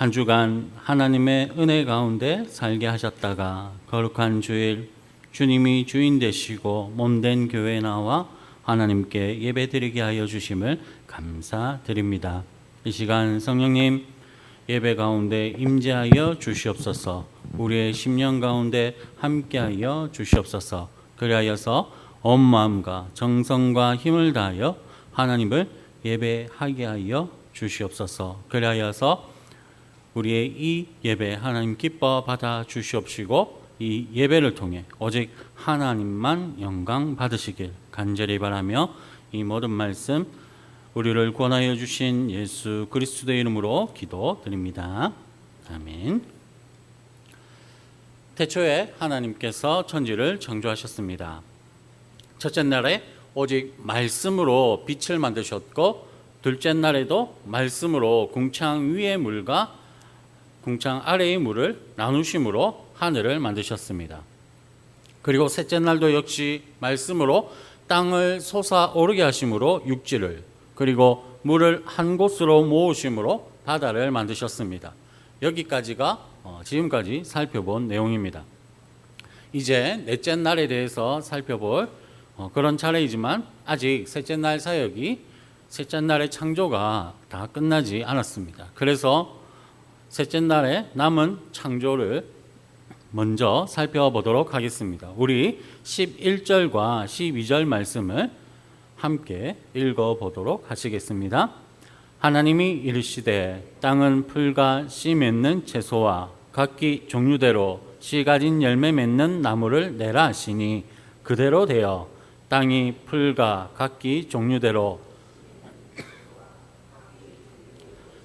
한 주간 하나님의 은혜 가운데 살게 하셨다가 거룩한 주일 주님이 주인 되시고 몸된 교회에 나와 하나님께 예배드리게 하여 주심을 감사드립니다. 이 시간 성령님 예배 가운데 임재하여 주시옵소서. 우리의 심령 가운데 함께하여 주시옵소서. 그리하여서 온 마음과 정성과 힘을 다하여 하나님을 예배하게 하여 주시옵소서. 그리하여서 우리의 이 예배 하나님 기뻐 받아 주시옵시고 이 예배를 통해 오직 하나님만 영광 받으시길 간절히 바라며 이 모든 말씀 우리를 구원하여 주신 예수 그리스도의 이름으로 기도드립니다. 아멘. 태초에 하나님께서 천지를 창조하셨습니다. 첫째 날에 오직 말씀으로 빛을 만드셨고 둘째 날에도 말씀으로 궁창 위의 물과 궁창 아래의 물을 나누심으로 하늘을 만드셨습니다. 그리고 셋째 날도 역시 말씀으로 땅을 솟아오르게 하심으로 육지를, 그리고 물을 한 곳으로 모으심으로 바다를 만드셨습니다. 여기까지가 지금까지 살펴본 내용입니다. 이제 넷째 날에 대해서 살펴볼 그런 차례이지만 아직 셋째 날 사역이 셋째 날의 창조가 다 끝나지 않았습니다. 그래서 셋째 날에 남은 창조를 먼저 살펴보도록 하겠습니다. 우리 11절과 12절 말씀을 함께 읽어보도록 하시겠습니다. 하나님이 이르시되 땅은 풀과 씨 맺는 채소와 각기 종류대로 씨 가진 열매 맺는 나무를 내라 하시니 그대로 되어 땅이 풀과 각기 종류대로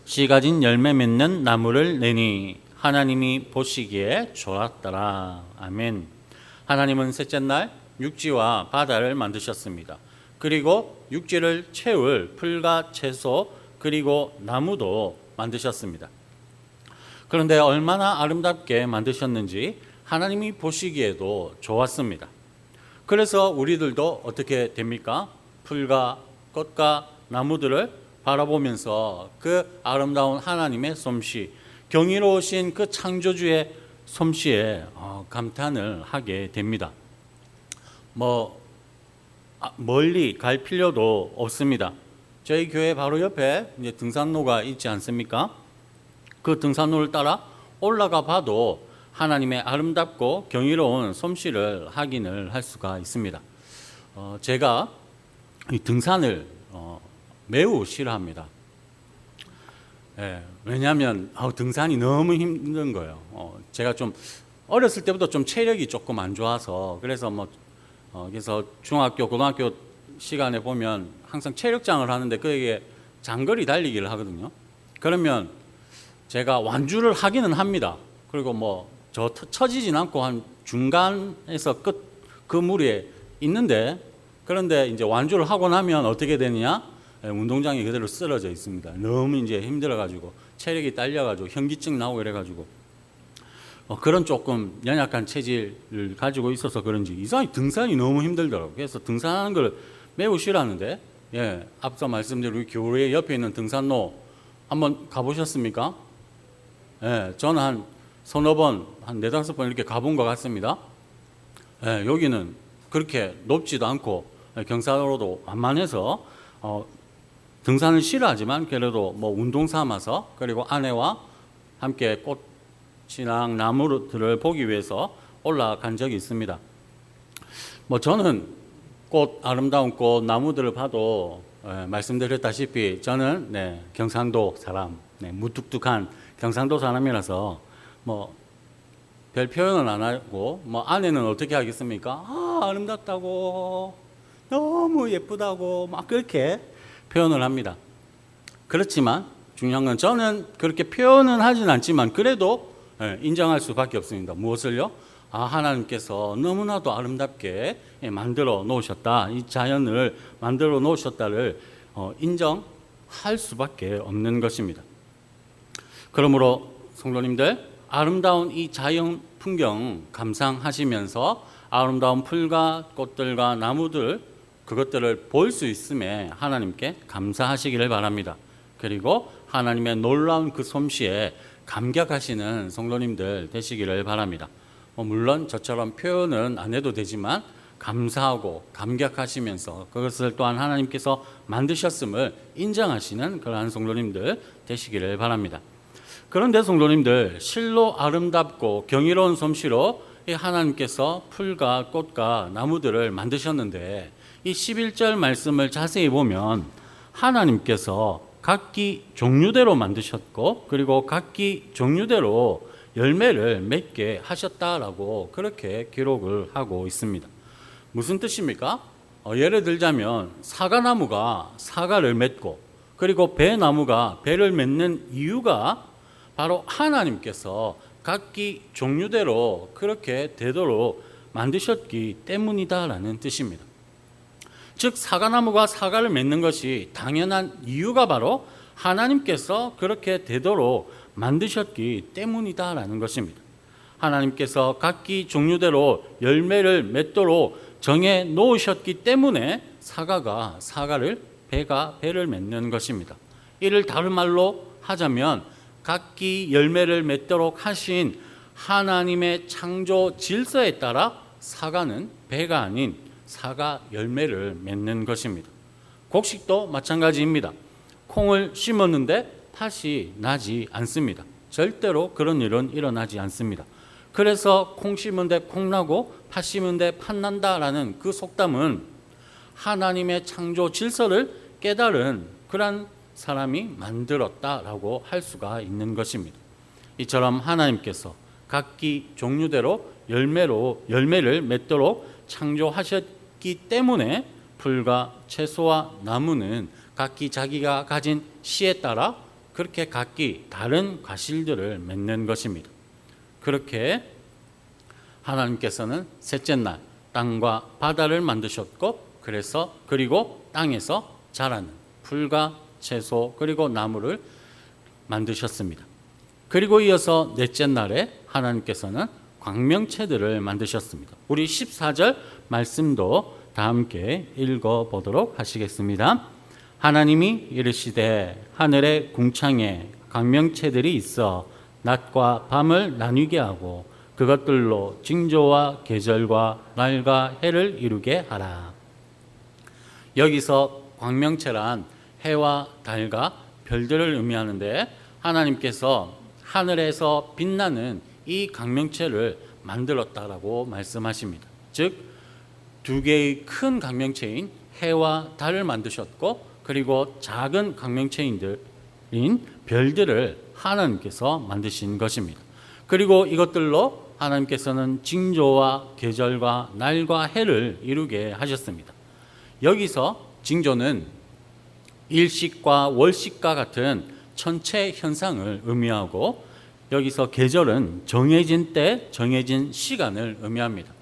씨 가진 열매 맺는 나무를 내니 하나님이 보시기에 좋았더라. 아멘. 하나님은 셋째 날 육지와 바다를 만드셨습니다. 그리고 육지를 채울 풀과 채소 그리고 나무도 만드셨습니다. 그런데 얼마나 아름답게 만드셨는지 하나님이 보시기에도 좋았습니다. 그래서 우리들도 어떻게 됩니까? 풀과 꽃과 나무들을 바라보면서 그 아름다운 하나님의 솜씨, 경이로우신 그 창조주의 솜씨에 감탄을 하게 됩니다. 멀리 갈 필요도 없습니다. 저희 교회 바로 옆에 이제 등산로가 있지 않습니까? 그 등산로를 따라 올라가 봐도 하나님의 아름답고 경이로운 솜씨를 확인을 할 수가 있습니다. 제가 이 등산을 매우 싫어합니다. 왜냐하면 등산이 너무 힘든 거예요. 제가 좀 어렸을 때부터 좀 체력이 조금 안 좋아서 그래서 그래서 중학교, 고등학교 시간에 보면 항상 체력장을 하는데 그게 장거리 달리기를 하거든요. 그러면 제가 완주를 하기는 합니다. 그리고 처지진 않고 한 중간에서 끝 그 무리에 있는데 그런데 이제 완주를 하고 나면 어떻게 되느냐? 운동장에 그대로 쓰러져 있습니다. 너무 이제 힘들어가지고 체력이 딸려가지고 현기증 나오고 이래가지고 그런 조금 연약한 체질을 가지고 있어서 그런지 이상하게 등산이 너무 힘들더라고요. 그래서 등산하는 걸 매우 싫어하는데 앞서 말씀드린 우리 교회 옆에 있는 등산로 한번 가보셨습니까? 저는 한 서너 번, 한 네다섯 번 이렇게 가본 것 같습니다. 여기는 그렇게 높지도 않고 경사로도 완만해서 등산을 싫어하지만 그래도 운동 삼아서 그리고 아내와 함께 꽃이랑 나무들을 보기 위해서 올라간 적이 있습니다. 저는 아름다운 꽃 나무들을 봐도 말씀드렸다시피 저는 경상도 사람, 무뚝뚝한 경상도 사람이라서 별 표현은 안 하고 아내는 어떻게 하겠습니까? 아름답다고 너무 예쁘다고 막 그렇게 표현을 합니다. 그렇지만 중요한 건 저는 그렇게 표현은 하진 않지만 그래도 인정할 수밖에 없습니다. 무엇을요? 하나님께서 너무나도 아름답게 만들어 놓으셨다. 이 자연을 만들어 놓으셨다를 인정할 수밖에 없는 것입니다. 그러므로 성도님들 아름다운 이 자연 풍경 감상하시면서 아름다운 풀과 꽃들과 나무들 그것들을 볼 수 있음에 하나님께 감사하시기를 바랍니다. 그리고 하나님의 놀라운 그 솜씨에 감격하시는 성도님들 되시기를 바랍니다. 물론 저처럼 표현은 안 해도 되지만 감사하고 감격하시면서 그것을 또한 하나님께서 만드셨음을 인정하시는 그러한 성도님들 되시기를 바랍니다. 그런데 성도님들, 실로 아름답고 경이로운 솜씨로 이 하나님께서 풀과 꽃과 나무들을 만드셨는데, 이 11절 말씀을 자세히 보면 하나님께서 각기 종류대로 만드셨고, 그리고 각기 종류대로 열매를 맺게 하셨다라고 그렇게 기록을 하고 있습니다. 무슨 뜻입니까? 예를 들자면 사과나무가 사과를 맺고, 그리고 배나무가 배를 맺는 이유가 바로 하나님께서 각기 종류대로 그렇게 되도록 만드셨기 때문이다라는 뜻입니다. 즉 사과나무가 사과를 맺는 것이 당연한 이유가 바로 하나님께서 그렇게 되도록 만드셨기 때문이다라는 것입니다. 하나님께서 각기 종류대로 열매를 맺도록 정해 놓으셨기 때문에 사과가 사과를, 배가 배를 맺는 것입니다. 이를 다른 말로 하자면 각기 열매를 맺도록 하신 하나님의 창조 질서에 따라 사과는 배가 아닌 사과 열매를 맺는 것입니다. 곡식도 마찬가지입니다. 콩을 심었는데 팥이 나지 않습니다. 절대로 그런 일은 일어나지 않습니다. 그래서 콩 심은데 콩 나고 팥 심은데 팥 난다라는 그 속담은 하나님의 창조 질서를 깨달은 그런 사람이 만들었다라고 할 수가 있는 것입니다. 이처럼 하나님께서 각기 종류대로 열매를 맺도록 창조하셨기 때문에 풀과 채소와 나무는 각기 자기가 가진 시에 따라 그렇게 각기 다른 과실들을 맺는 것입니다. 그렇게 하나님께서는 셋째 날 땅과 바다를 만드셨고, 그리고 땅에서 자라는 풀과 채소 그리고 나무를 만드셨습니다. 그리고 이어서 넷째 날에 하나님께서는 광명체들을 만드셨습니다. 우리 14절 말씀도 다 함께 읽어보도록 하시겠습니다. 하나님이 이르시되 하늘의 궁창에 광명체들이 있어 낮과 밤을 나뉘게 하고 그것들로 징조와 계절과 날과 해를 이루게 하라. 여기서 광명체란 해와 달과 별들을 의미하는데, 하나님께서 하늘에서 빛나는 이 광명체를 만들었다라고 말씀하십니다. 즉, 두 개의 큰 광명체인 해와 달을 만드셨고, 그리고 작은 광명체인들인 별들을 하나님께서 만드신 것입니다. 그리고 이것들로 하나님께서는 징조와 계절과 날과 해를 이루게 하셨습니다. 여기서 징조는 일식과 월식과 같은 천체 현상을 의미하고, 여기서 계절은 정해진 때, 정해진 시간을 의미합니다.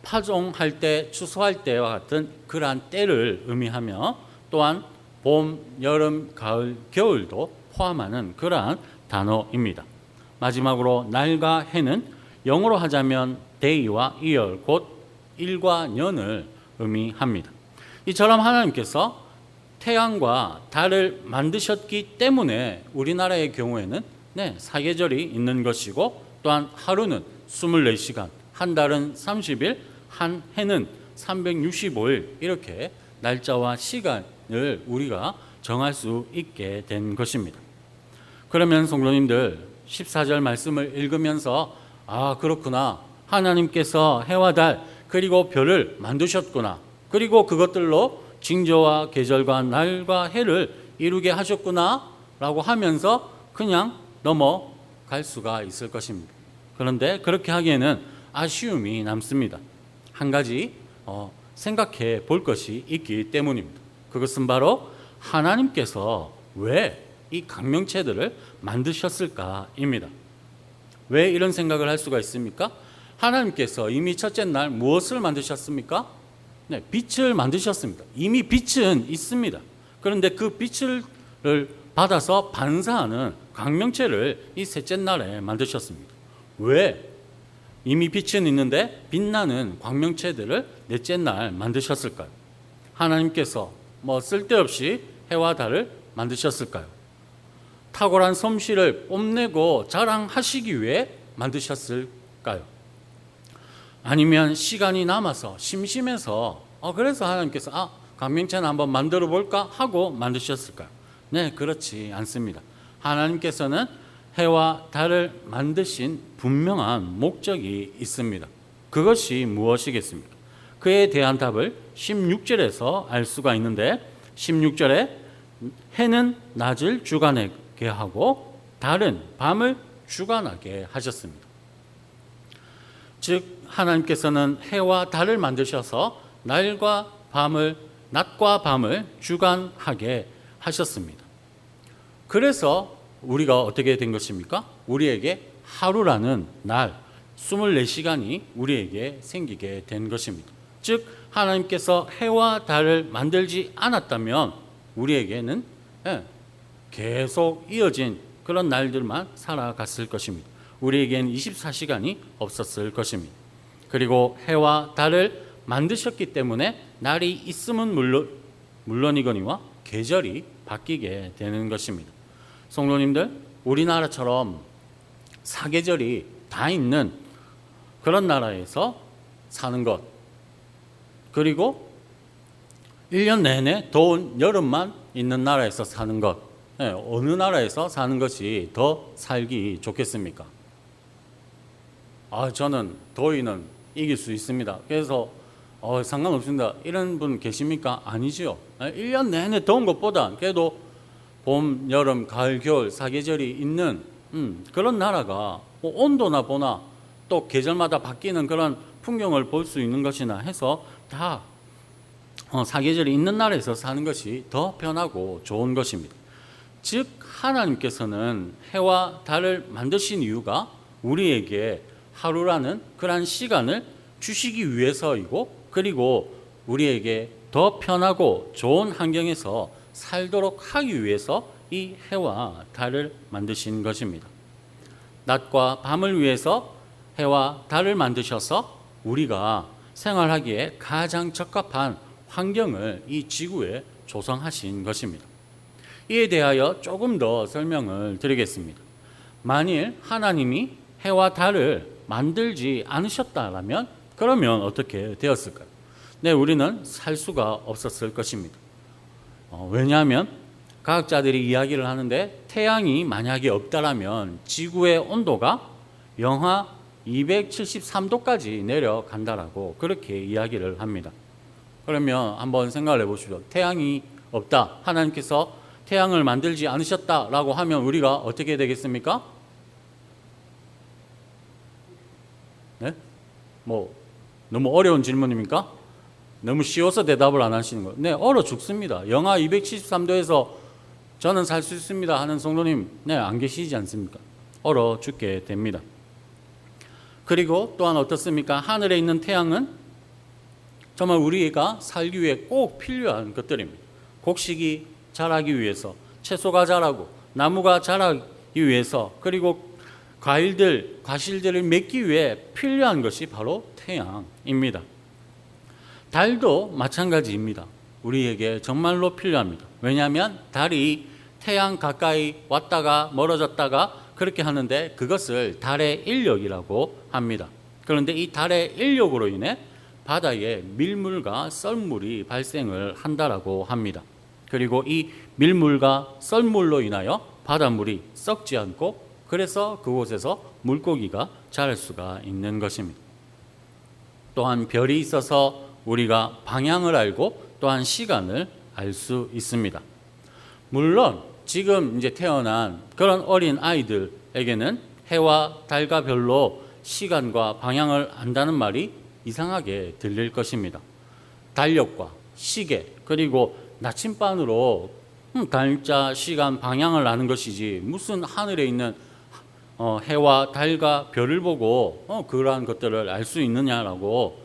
파종할 때, 추수할 때와 같은 그러한 때를 의미하며, 또한 봄, 여름, 가을, 겨울도 포함하는 그러한 단어입니다. 마지막으로 날과 해는 영어로 하자면 day와 year, 곧 일과 년을 의미합니다. 이처럼 하나님께서 태양과 달을 만드셨기 때문에 우리나라의 경우에는 사계절이 있는 것이고, 또한 하루는 24시간, 한 달은 30일, 한 해는 365일 이렇게 날짜와 시간을 우리가 정할 수 있게 된 것입니다. 그러면 성도님들, 14절 말씀을 읽으면서 그렇구나, 하나님께서 해와 달 그리고 별을 만드셨구나, 그리고 그것들로 징조와 계절과 날과 해를 이루게 하셨구나 라고 하면서 그냥 넘어갈 수가 있을 것입니다. 그런데 그렇게 하기에는 아쉬움이 남습니다. 한 가지 생각해 볼 것이 있기 때문입니다. 그것은 바로 하나님께서 왜 이 광명체들을 만드셨을까입니다. 왜 이런 생각을 할 수가 있습니까? 하나님께서 이미 첫째 날 무엇을 만드셨습니까? 빛을 만드셨습니다. 이미 빛은 있습니다. 그런데 그 빛을 받아서 반사하는 광명체를 이 셋째 날에 만드셨습니다. 왜? 이미 빛은 있는데 빛나는 광명체들을 넷째 날 만드셨을까요? 하나님께서 쓸데없이 해와 달을 만드셨을까요? 탁월한 솜씨를 뽐내고 자랑하시기 위해 만드셨을까요? 아니면 시간이 남아서 심심해서 그래서 하나님께서 광명체는 한번 만들어 볼까 하고 만드셨을까요? 네, 그렇지 않습니다. 하나님께서는 해와 달을 만드신 분명한 목적이 있습니다. 그것이 무엇이겠습니까? 그에 대한 답을 16절에서 알 수가 있는데 16절에 해는 낮을 주관하게 하고 달은 밤을 주관하게 하셨습니다. 즉 하나님께서는 해와 달을 만드셔서 낮과 밤을 주관하게 하셨습니다. 그래서 우리가 어떻게 된 것입니까? 우리에게 하루라는 날 24시간이 우리에게 생기게 된 것입니다. 즉 하나님께서 해와 달을 만들지 않았다면 우리에게는 계속 이어진 그런 날들만 살아갔을 것입니다. 우리에게는 24시간이 없었을 것입니다. 그리고 해와 달을 만드셨기 때문에 날이 있음은 물론이거니와 계절이 바뀌게 되는 것입니다. 성도님들, 우리나라처럼 사계절이 다 있는 그런 나라에서 사는 것, 그리고 1년 내내 더운 여름만 있는 나라에서 사는 것, 어느 나라에서 사는 것이 더 살기 좋겠습니까? 저는 더위는 이길 수 있습니다. 그래서 상관없습니다. 이런 분 계십니까? 아니지요. 1년 내내 더운 것보다 그래도 봄, 여름, 가을, 겨울 사계절이 있는 그런 나라가 온도나 보나 또 계절마다 바뀌는 그런 풍경을 볼 수 있는 것이나 해서 다 사계절이 있는 나라에서 사는 것이 더 편하고 좋은 것입니다. 즉 하나님께서는 해와 달을 만드신 이유가 우리에게 하루라는 그러한 시간을 주시기 위해서이고, 그리고 우리에게 더 편하고 좋은 환경에서 살도록 하기 위해서 이 해와 달을 만드신 것입니다. 낮과 밤을 위해서 해와 달을 만드셔서 우리가 생활하기에 가장 적합한 환경을 이 지구에 조성하신 것입니다. 이에 대하여 조금 더 설명을 드리겠습니다. 만일 하나님이 해와 달을 만들지 않으셨다면 그러면 어떻게 되었을까요? 네, 우리는 살 수가 없었을 것입니다. 왜냐하면 과학자들이 이야기를 하는데 태양이 만약에 없다라면 지구의 온도가 영하 273도까지 내려간다라고 그렇게 이야기를 합니다. 그러면 한번 생각을 해보시죠. 태양이 없다, 하나님께서 태양을 만들지 않으셨다라고 하면 우리가 어떻게 되겠습니까? 네? 너무 어려운 질문입니까? 너무 쉬워서 대답을 안 하시는 거예요. 네, 얼어 죽습니다. 영하 273도에서 저는 살 수 있습니다 하는 성도님, 안 계시지 않습니까? 얼어 죽게 됩니다. 그리고 또한 어떻습니까? 하늘에 있는 태양은 정말 우리가 살기 위해 꼭 필요한 것들입니다. 곡식이 자라기 위해서, 채소가 자라고, 나무가 자라기 위해서, 그리고 과실들을 맺기 위해 필요한 것이 바로 태양입니다. 달도 마찬가지입니다. 우리에게 정말로 필요합니다. 왜냐하면 달이 태양 가까이 왔다가 멀어졌다가 그렇게 하는데 그것을 달의 인력이라고 합니다. 그런데 이 달의 인력으로 인해 바다에 밀물과 썰물이 발생을 한다라고 합니다. 그리고 이 밀물과 썰물로 인하여 바닷물이 썩지 않고 그래서 그곳에서 물고기가 자랄 수가 있는 것입니다. 또한 별이 있어서 우리가 방향을 알고 또한 시간을 알 수 있습니다. 물론 지금 이제 태어난 그런 어린 아이들에게는 해와 달과 별로 시간과 방향을 안다는 말이 이상하게 들릴 것입니다. 달력과 시계 그리고 나침반으로 달자, 시간, 방향을 아는 것이지 무슨 하늘에 있는 해와 달과 별을 보고 그러한 것들을 알 수 있느냐라고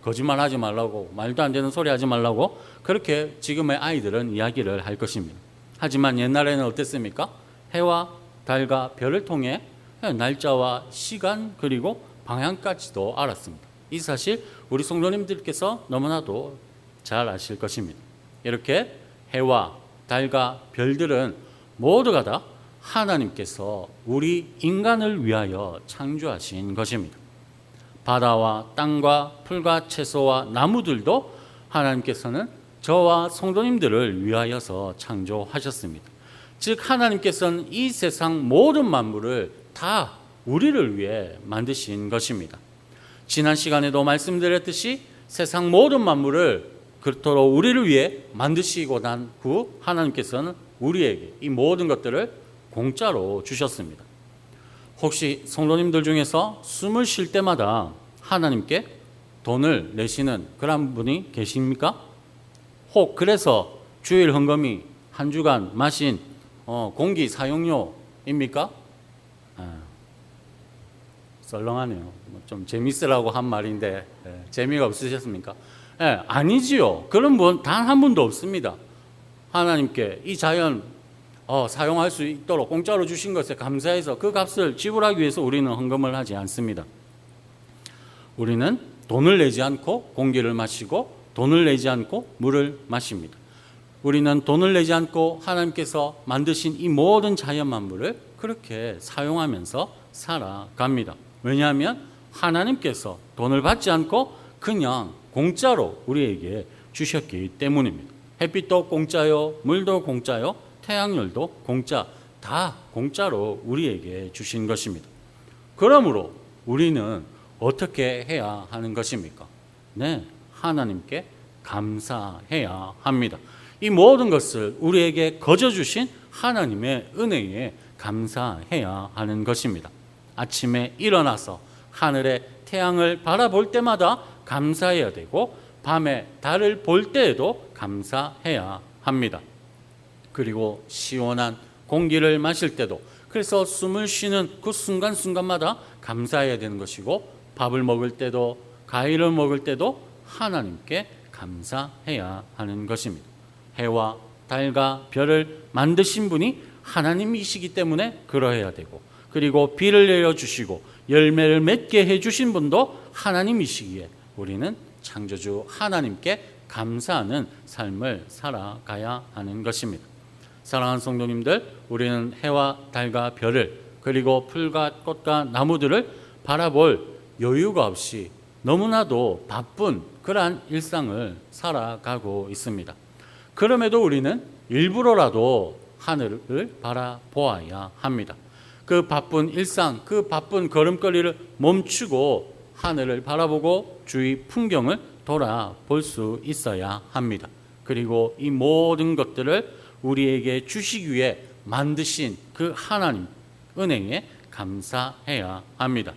거짓말하지 말라고, 말도 안 되는 소리 하지 말라고 그렇게 지금의 아이들은 이야기를 할 것입니다. 하지만 옛날에는 어땠습니까? 해와 달과 별을 통해 날짜와 시간 그리고 방향까지도 알았습니다. 이 사실 우리 성도님들께서 너무나도 잘 아실 것입니다. 이렇게 해와 달과 별들은 모두가 다 하나님께서 우리 인간을 위하여 창조하신 것입니다. 바다와 땅과 풀과 채소와 나무들도 하나님께서는 저와 성도님들을 위하여서 창조하셨습니다. 즉 하나님께서는 이 세상 모든 만물을 다 우리를 위해 만드신 것입니다. 지난 시간에도 말씀드렸듯이 세상 모든 만물을 그토록 우리를 위해 만드시고 난 후 하나님께서는 우리에게 이 모든 것들을 공짜로 주셨습니다. 혹시 성도님들 중에서 숨을 쉴 때마다 하나님께 돈을 내시는 그런 분이 계십니까? 혹 그래서 주일 헌금이 한 주간 마신 공기 사용료입니까? 썰렁하네요. 좀 재밌으라고 한 말인데 재미가 없으셨습니까? 아니지요. 그런 분 단 한 분도 없습니다. 하나님께 이 자연 사용할 수 있도록 공짜로 주신 것에 감사해서 그 값을 지불하기 위해서 우리는 헌금을 하지 않습니다. 우리는 돈을 내지 않고 공기를 마시고 돈을 내지 않고 물을 마십니다. 우리는 돈을 내지 않고 하나님께서 만드신 이 모든 자연 만물을 그렇게 사용하면서 살아갑니다. 왜냐하면 하나님께서 돈을 받지 않고 그냥 공짜로 우리에게 주셨기 때문입니다. 햇빛도 공짜요, 물도 공짜요, 태양열도 공짜, 다 공짜로 우리에게 주신 것입니다. 그러므로 우리는 어떻게 해야 하는 것입니까? 네, 하나님께 감사해야 합니다. 이 모든 것을 우리에게 거저 주신 하나님의 은혜에 감사해야 하는 것입니다. 아침에 일어나서 하늘의 태양을 바라볼 때마다 감사해야 되고 밤에 달을 볼 때에도 감사해야 합니다. 그리고 시원한 공기를 마실 때도, 그래서 숨을 쉬는 그 순간순간마다 감사해야 되는 것이고, 밥을 먹을 때도 과일을 먹을 때도 하나님께 감사해야 하는 것입니다. 해와 달과 별을 만드신 분이 하나님이시기 때문에 그러해야 되고, 그리고 비를 내려주시고 열매를 맺게 해주신 분도 하나님이시기에 우리는 창조주 하나님께 감사하는 삶을 살아가야 하는 것입니다. 사랑하는 성도님들, 우리는 해와 달과 별을, 그리고 풀과 꽃과 나무들을 바라볼 여유가 없이 너무나도 바쁜 그러한 일상을 살아가고 있습니다. 그럼에도 우리는 일부러라도 하늘을 바라보아야 합니다. 그 바쁜 일상, 그 바쁜 걸음걸이를 멈추고 하늘을 바라보고 주위 풍경을 돌아볼 수 있어야 합니다. 그리고 이 모든 것들을 우리에게 주시기 위해 만드신 그 하나님 은혜에 감사해야 합니다.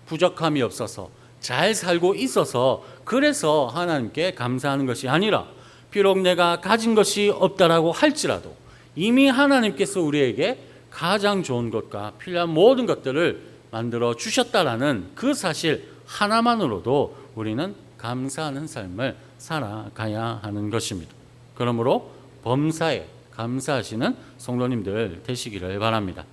부족함이 없어서 잘 살고 있어서 그래서 하나님께 감사하는 것이 아니라, 비록 내가 가진 것이 없다라고 할지라도 이미 하나님께서 우리에게 가장 좋은 것과 필요한 모든 것들을 만들어 주셨다라는 그 사실 하나만으로도 우리는 감사하는 삶을 살아가야 하는 것입니다. 그러므로 범사에 감사하시는 성도님들 되시기를 바랍니다.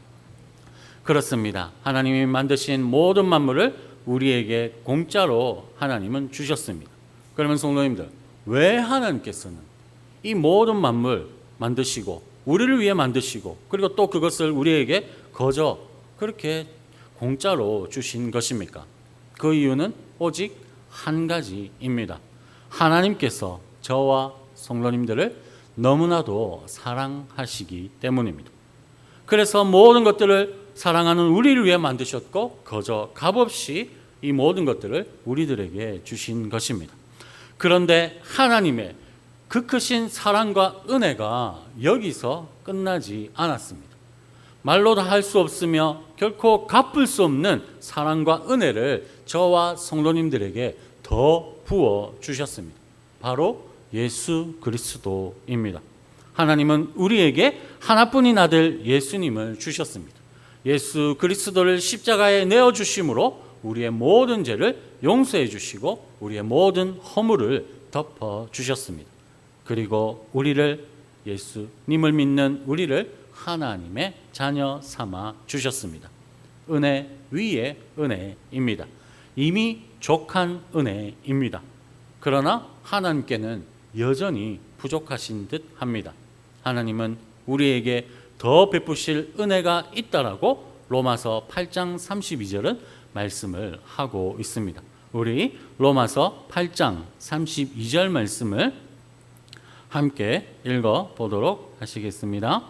그렇습니다. 하나님이 만드신 모든 만물을 우리에게 공짜로 하나님은 주셨습니다. 그러면 성도님들, 왜 하나님께서는 이 모든 만물 만드시고 우리를 위해 만드시고 그리고 또 그것을 우리에게 거저 그렇게 공짜로 주신 것입니까? 그 이유는 오직 한 가지입니다. 하나님께서 저와 성도님들을 너무나도 사랑하시기 때문입니다. 그래서 모든 것들을 사랑하는 우리를 위해 만드셨고 거저 값없이 이 모든 것들을 우리들에게 주신 것입니다. 그런데 하나님의 그 크신 사랑과 은혜가 여기서 끝나지 않았습니다. 말로 다 할 수 없으며 결코 갚을 수 없는 사랑과 은혜를 저와 성도님들에게 더 부어 주셨습니다. 바로 예수 그리스도입니다. 하나님은 우리에게 하나뿐인 아들 예수님을 주셨습니다. 예수 그리스도를 십자가에 내어주심으로 우리의 모든 죄를 용서해 주시고 우리의 모든 허물을 덮어 주셨습니다. 그리고 우리를, 예수님을 믿는 우리를 하나님의 자녀 삼아 주셨습니다. 은혜 위에 은혜입니다. 이미 족한 은혜입니다. 그러나 하나님께는 여전히 부족하신 듯 합니다. 하나님은 우리에게 더 베푸실 은혜가 있다라고 로마서 8장 32절은 말씀을 하고 있습니다. 우리 로마서 8장 32절 말씀을 함께 읽어 보도록 하시겠습니다.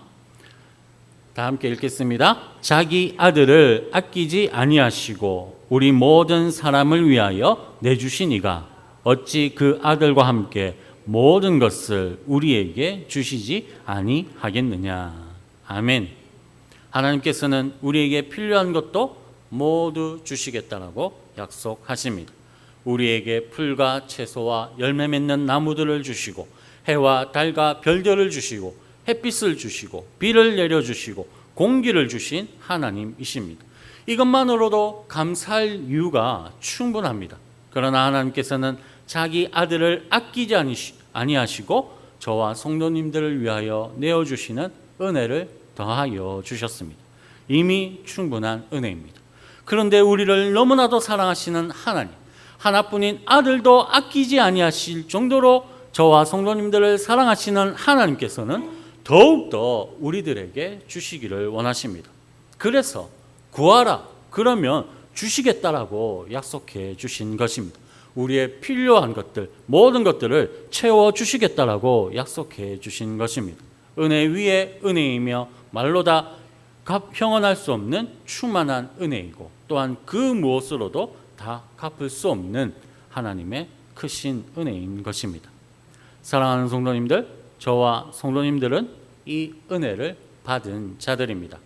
다 함께 읽겠습니다. 자기 아들을 아끼지 아니하시고 우리 모든 사람을 위하여 내주신 이가 어찌 그 아들과 함께 모든 것을 우리에게 주시지 아니하겠느냐. 아멘. 하나님께서는 우리에게 필요한 것도 모두 주시겠다라고 약속하십니다. 우리에게 풀과 채소와 열매 맺는 나무들을 주시고 해와 달과 별들을 주시고 햇빛을 주시고 비를 내려주시고 공기를 주신 하나님이십니다. 이것만으로도 감사할 이유가 충분합니다. 그러나 하나님께서는 자기 아들을 아끼지 아니하시고 저와 성도님들을 위하여 내어주시는 은혜를 더하여 주셨습니다. 이미 충분한 은혜입니다. 그런데 우리를 너무나도 사랑하시는 하나님, 하나뿐인 아들도 아끼지 아니하실 정도로 저와 성도님들을 사랑하시는 하나님께서는 더욱더 우리들에게 주시기를 원하십니다. 그래서 구하라, 그러면 주시겠다라고 약속해 주신 것입니다. 우리의 필요한 것들, 모든 것들을 채워주시겠다라고 약속해 주신 것입니다. 은혜 위에 은혜이며 말로 다 형언할 수 없는 충만한 은혜이고 또한 그 무엇으로도 다 갚을 수 없는 하나님의 크신 은혜인 것입니다. 사랑하는 성도님들, 저와 성도님들은 이 은혜를 받은 자들입니다.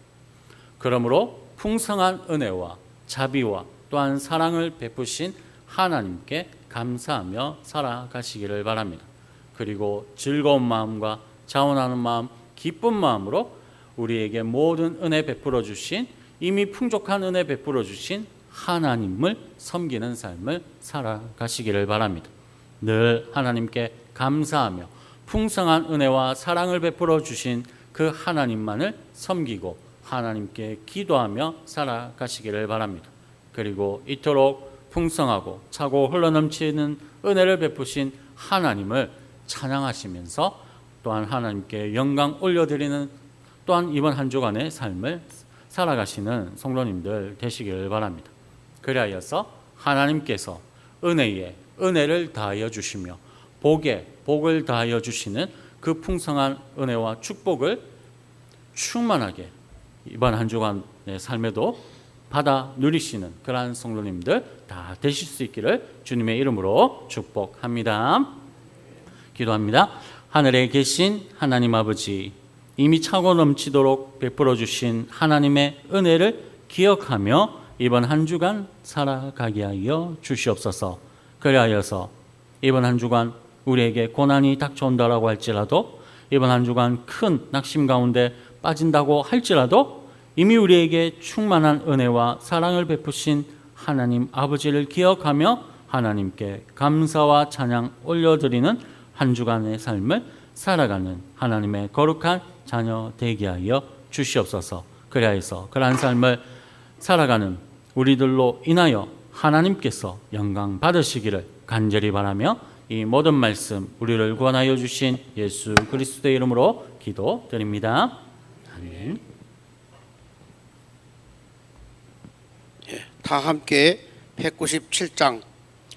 그러므로 풍성한 은혜와 자비와 또한 사랑을 베푸신 하나님께 감사하며 살아가시기를 바랍니다. 그리고 즐거운 마음과 자원하는 마음, 기쁜 마음으로 우리에게 모든 은혜 베풀어 주신, 이미 풍족한 은혜 베풀어 주신 하나님을 섬기는 삶을 살아가시기를 바랍니다. 늘 하나님께 감사하며 풍성한 은혜와 사랑을 베풀어 주신 그 하나님만을 섬기고 하나님께 기도하며 살아가시기를 바랍니다. 그리고 이토록 풍성하고 차고 흘러넘치는 은혜를 베푸신 하나님을 찬양하시면서 또한 하나님께 영광 올려드리는 또한 이번 한 주간의 삶을 살아가시는 성도님들 되시기를 바랍니다. 그리하여서 하나님께서 은혜에 은혜를 더하여 주시며 복에 복을 더하여 주시는 그 풍성한 은혜와 축복을 충만하게 이번 한 주간의 삶에도 받아 누리시는 그러한 성도님들 다 되실 수 있기를 주님의 이름으로 축복합니다. 기도합니다. 하늘에 계신 하나님 아버지, 이미 차고 넘치도록 베풀어 주신 하나님의 은혜를 기억하며 이번 한 주간 살아가게 하여 주시옵소서. 그리하여서 이번 한 주간 우리에게 고난이 닥쳐온다라고 할지라도, 이번 한 주간 큰 낙심 가운데 빠진다고 할지라도 이미 우리에게 충만한 은혜와 사랑을 베푸신 하나님 아버지를 기억하며 하나님께 감사와 찬양 올려드리는 한 주간의 삶을 살아가는 하나님의 거룩한 자녀 되게 하여 주시옵소서. 그리하여서 그러한 삶을 살아가는 우리들로 인하여 하나님께서 영광 받으시기를 간절히 바라며 이 모든 말씀 우리를 구원하여 주신 예수 그리스도의 이름으로 기도드립니다. 아멘. 다 함께 197장